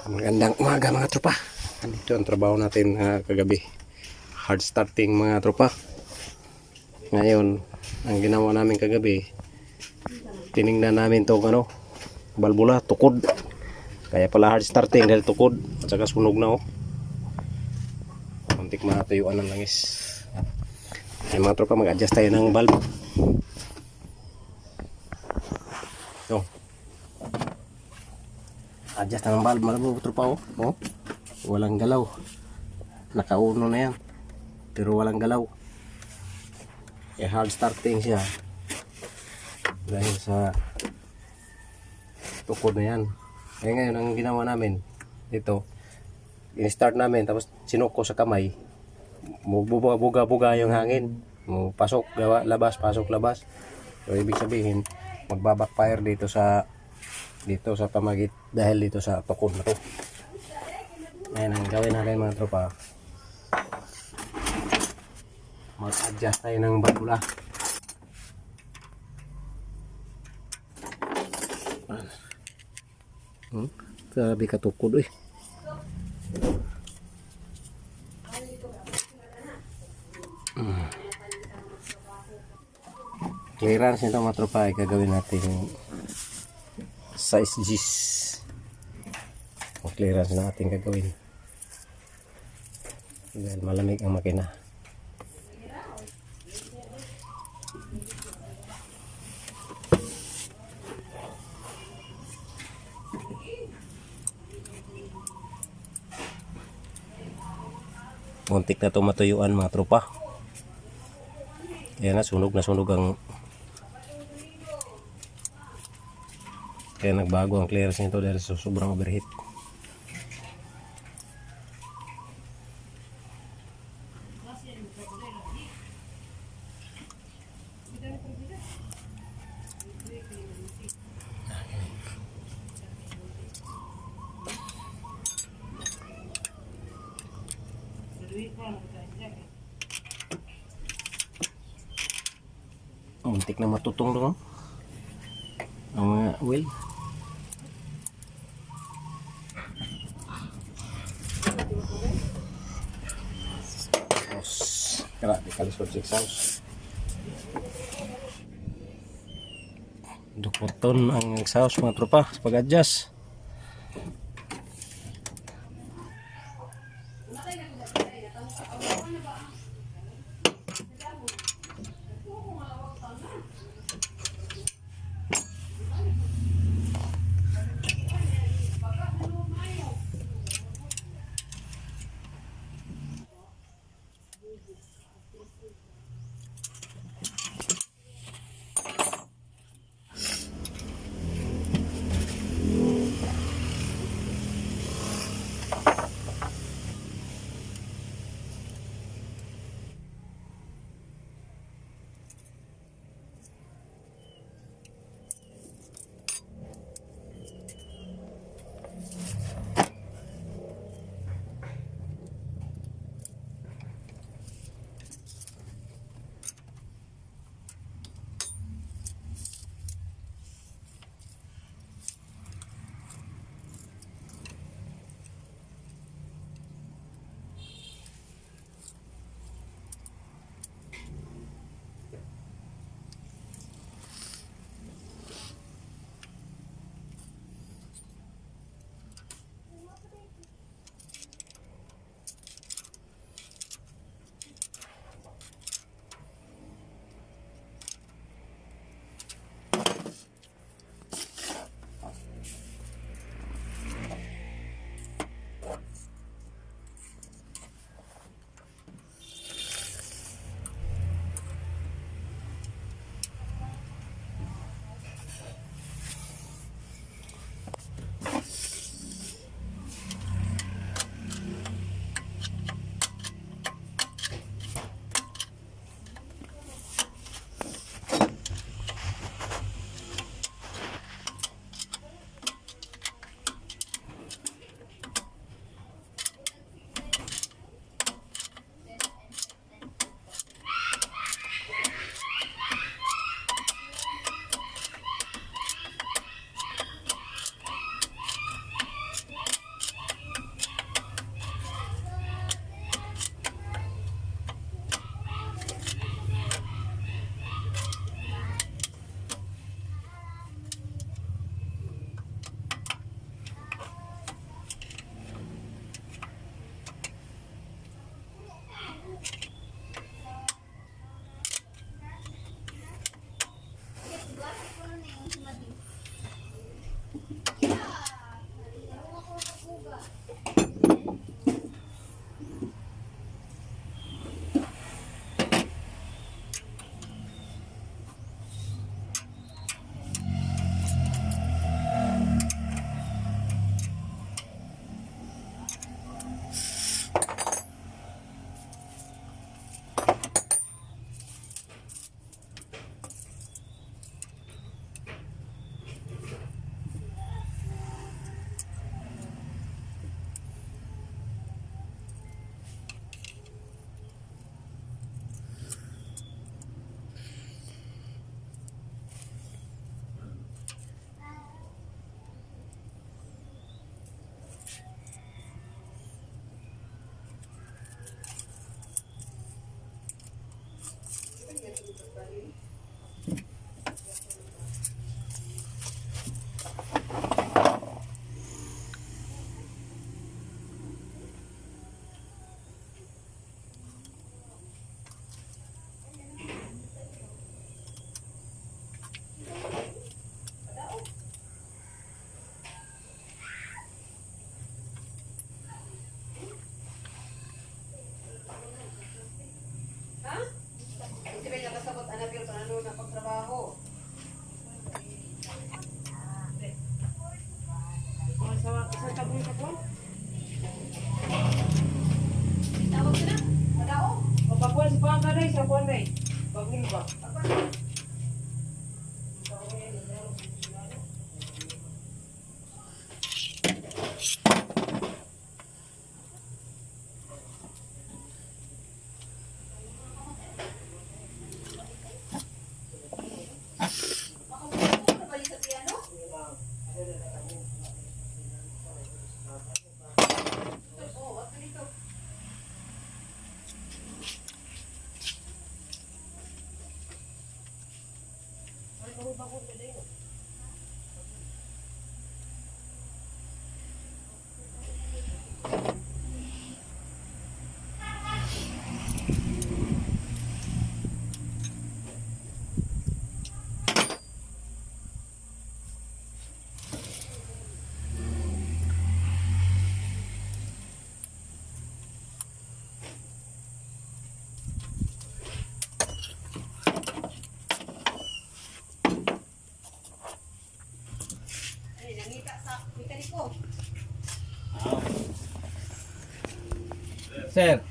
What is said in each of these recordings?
Magandang umaga mga tropa. Andito ang trabaho natin kagabi. Hard starting mga tropa. Ngayon, ang ginawa namin kagabi, tiningnan namin tong balbula, tukod. Kaya pala hard starting dahil tukod at saka sunog na Muntik matuyuan ng langis. Ay mga tropa, mag-adjust tayo ng valve. Adjust ng valve mga tropa walang galaw. Nakauno na yan pero walang galaw. Hard starting siya dahil sa tukod na yan. Ngayon ang ginawa namin dito, in-start namin tapos sinuko sa kamay, buga-buga yung hangin, pasok labas, pasok labas. So ibig sabihin magba-backfire dito sa pamagit dahil dito sa tukod na to. Ayan ang gawin natin mga tropa, mag-adjust tayo ng balbula. Grabe katukod Clearance nito mga tropa ay gagawin natin size G's. Clearance na natin gagawin dahil malamig ang makina. Muntik na ito matuyuan mga tropa. Kaya nasunog ang kaya nagbago ang clearance nito dahil sa sobrang overheat. Muntik na matutong doon ang mga wheel. Grabe kalisod sa exhaust. Dukuton ang exhaust mga tropa sa pag-adjust. Papakuan sa pangka na sa kuan na bagul ba? Sir,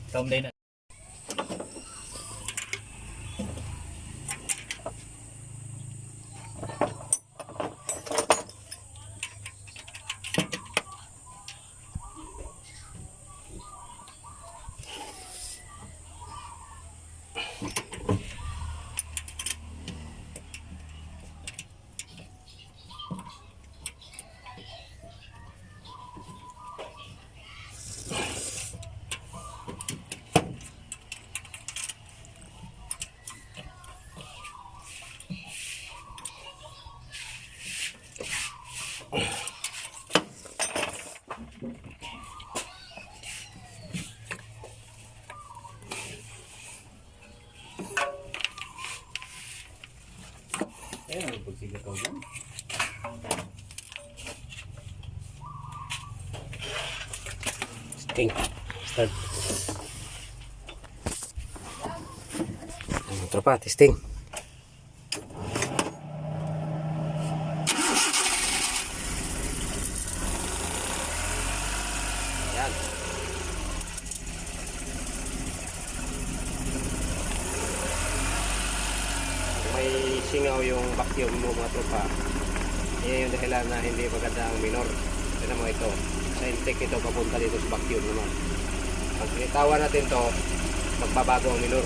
Tom din na. Ano pagsigat ko dyan? Ting. Start. Tropa, testing. Yan. May singaw yung vacuum mo mga tropa. Yan yung dahilan na hindi maganda ang minor. Tignan mo ito. Sa intake ito papunta dito sa vacuum naman. Pag initawan natin to, magbabago ang minor.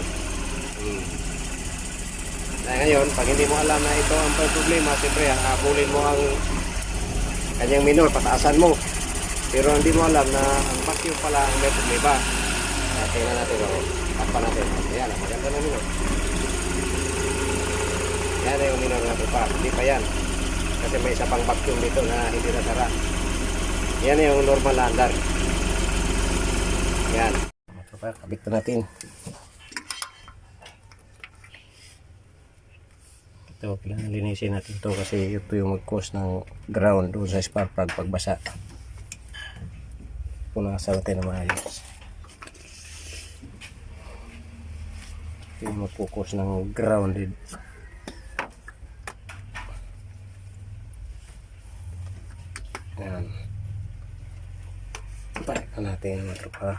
Dahil ngayon, pag hindi mo alam na ito ang problema, siyempre habulin mo ang kanyang minor, pataasan mo. Pero hindi mo alam na ang vacuum pala ang may problema. Tingnan natin ako. Takpan natin. Ayan, maganda na minor. Yan na yung minor na pa. Hindi pa yan. Kasi may isa pang vacuum dito na hindi nasara. Yan na yung normal na andar. Yan. Kabit na natin. Ito, kailangan linisin natin ito kasi ito yung mag-cause ng ground doon sa spark plug pagbasa. Punasan natin na maayos. Ito yung mag-cause ng grounded. Yan. Parekan natin yung tropa.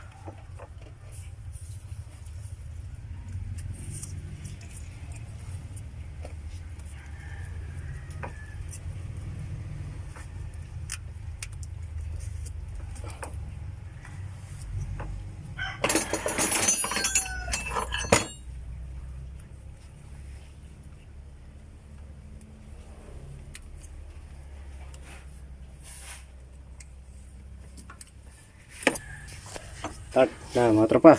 Start na mga tropa.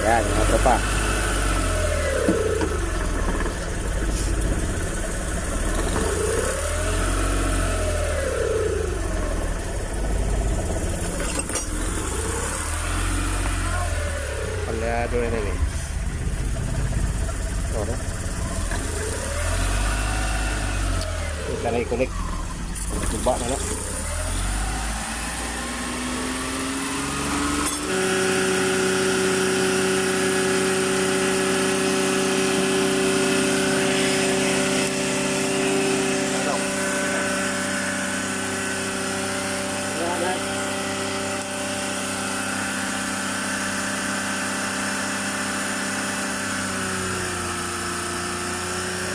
Ayan mga tropa. Palyado na rin eh. Ito na. Ito na i-connect. Tuba na na.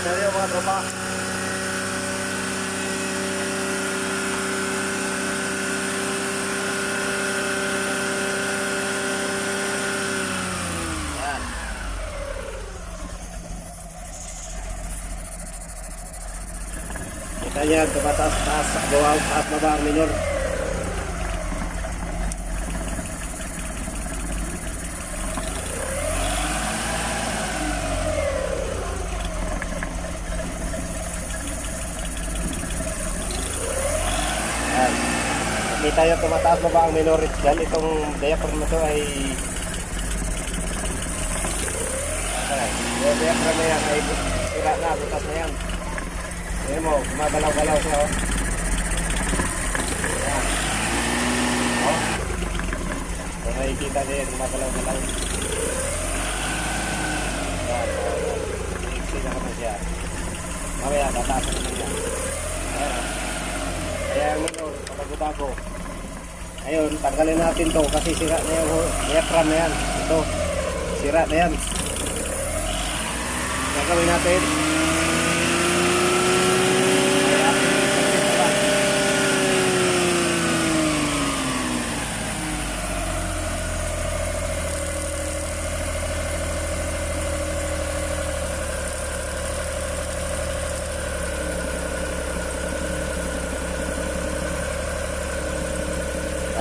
Seryo mga tropa. Yan. Kita niya, tumataas-taas, bawang taas na ba ang minor? Yan. Kita niya, tumataas na ba ang minor? Dahil itong diaphragm na ito ay yung diaphragm na yan ay sira na, butas na yan. Ayan mo, gumagalaw-galaw siya, oh. Ayan. Oh. Kung nakikita niya yan, gumagalaw-galaw. Ayan, oh. Iksi na naman siya. Mamaya, tataas na naman yan. Ayan, oh. Kaya yung minor, patago-tago. Ayun, tanggalin natin to kasi sira na yung diaphragm na yan. Ito, sira na yan. Gagawin natin.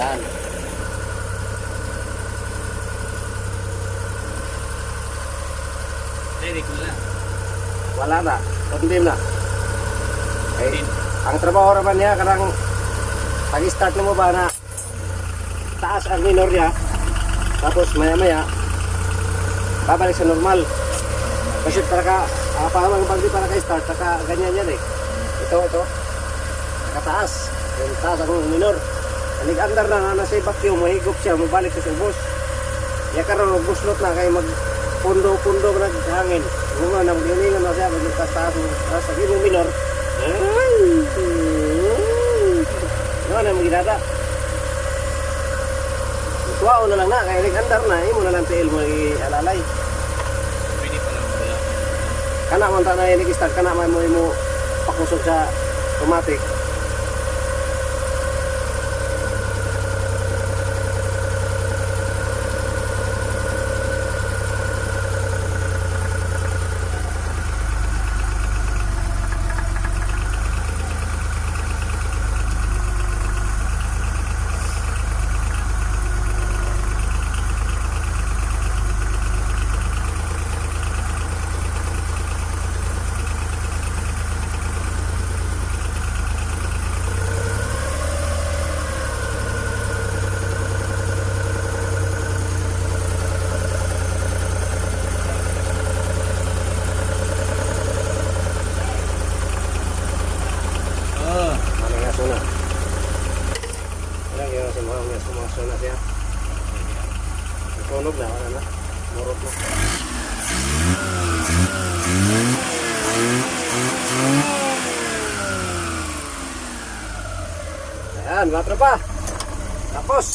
Yan. Ready ko na. Wala na. Kundim na. Okay. Ang trabaho naman niya, karang pag-start mo ba na taas ang minor niya, tapos maya-maya, babalik sa normal. Kasi para pag di para ka-start, ganyan yan eh. Ito. Nakataas. Yung taas ang minor. Nag-andar na nasa vacuum, mahigop siya, mabalik sa subos. Ya karon buslot na kay mag pundo-pundo naghangin. Uma nang giningan na siya magtaas sa gimong minor. Ano na magidada? Tuwao na lang na kay nag-andar na imo na lang tiil mo alalay. Pwede pa lang wala. Kana man ta na nag-start kana man mo pakusog sa automatic. Sumaso na siya. Tunog na, wala na. Murot na. Ayan, mga tropa. Tapos.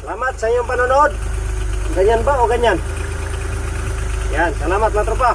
Salamat sa inyong panonood. Ganyan ba o ganyan? Yan, salamat mga tropa.